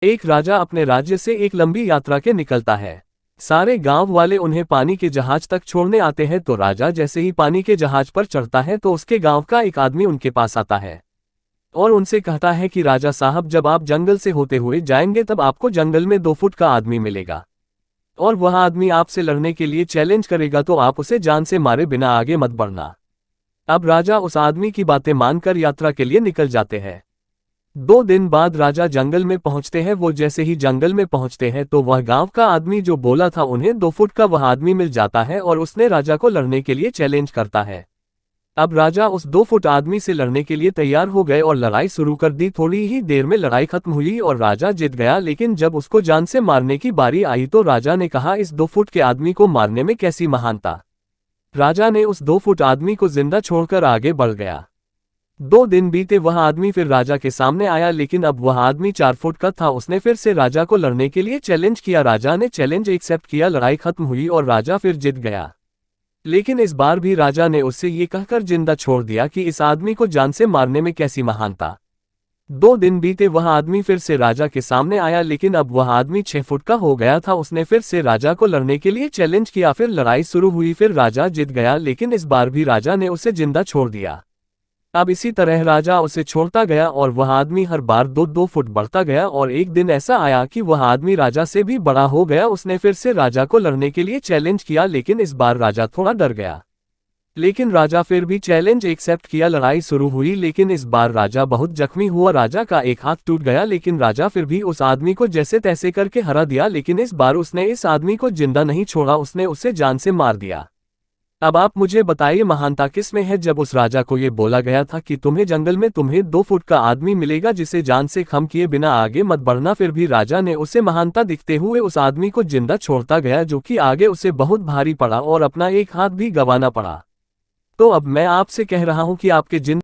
एक राजा अपने राज्य से एक लंबी यात्रा के निकलता है। सारे गांव वाले उन्हें पानी के जहाज तक छोड़ने आते हैं तो राजा जैसे ही पानी के जहाज पर चढ़ता है तो उसके गांव का एक आदमी उनके पास आता है और उनसे कहता है कि राजा साहब, जब आप जंगल से होते हुए जाएंगे तब आपको जंगल में 2 फुट का आदमी मिलेगा और वह आदमी आपसे लड़ने के लिए चैलेंज करेगा, तो आप उसे जान से मारे बिना आगे मत बढ़ना। अब राजा उस आदमी की बातें मानकर यात्रा के लिए निकल जाते हैं। 2 दिन बाद राजा जंगल में पहुंचते हैं। वो जैसे ही जंगल में पहुंचते हैं तो वह गांव का आदमी जो बोला था उन्हें 2 फुट का वह आदमी मिल जाता है और उसने राजा को लड़ने के लिए चैलेंज करता है। अब राजा उस 2 फुट आदमी से लड़ने के लिए तैयार हो गए और लड़ाई शुरू कर दी। थोड़ी ही देर में लड़ाई खत्म हुई और राजा जीत गया, लेकिन जब उसको जान से मारने की बारी आई तो राजा ने कहा, इस 2 फुट के आदमी को मारने में कैसी महानता। राजा ने उस 2 फुट आदमी को जिंदा छोड़कर आगे बढ़ गया। 2 दिन बीते, वह आदमी फिर राजा के सामने आया, लेकिन अब वह आदमी 4 फुट का था। उसने फिर से राजा को लड़ने के लिए चैलेंज किया। राजा ने चैलेंज एक्सेप्ट किया, लड़ाई खत्म हुई और राजा फिर जीत गया। लेकिन इस बार भी राजा ने उससे ये कहकर जिंदा छोड़ दिया कि इस आदमी को जान से मारने में कैसी महानता। 2 दिन बीते, वह आदमी फिर से राजा के सामने आया, लेकिन अब वह आदमी 6 फुट का हो गया था। उसने फिर से राजा को लड़ने के लिए चैलेंज किया। फिर लड़ाई शुरू हुई, फिर राजा जीत गया, लेकिन इस बार भी राजा ने उसे जिंदा छोड़ दिया। अब इसी तरह राजा उसे छोड़ता गया और वह आदमी हर बार 2-2 फुट बढ़ता गया और एक दिन ऐसा आया कि वह आदमी राजा से भी बड़ा हो गया। उसने फिर से राजा को लड़ने के लिए चैलेंज किया, लेकिन इस बार राजा थोड़ा डर गया। लेकिन राजा फिर भी चैलेंज एक्सेप्ट किया। लड़ाई शुरू हुई, लेकिन इस बार राजा बहुत जख्मी हुआ। राजा का एक हाथ टूट गया, लेकिन राजा फिर भी उस आदमी को जैसे तैसे करके हरा दिया। लेकिन इस बार उसने इस आदमी को जिंदा नहीं छोड़ा, उसने उसे जान से मार दिया। अब आप मुझे बताइए महानता किस में है। जब उस राजा को ये बोला गया था कि तुम्हें जंगल में तुम्हें 2 फुट का आदमी मिलेगा जिसे जान से खम किए बिना आगे मत बढ़ना, फिर भी राजा ने उसे महानता दिखते हुए उस आदमी को जिंदा छोड़ता गया, जो कि आगे उसे बहुत भारी पड़ा और अपना एक हाथ भी गंवाना पड़ा। तो अब मैं आपसे कह रहा हूं कि आपके जिन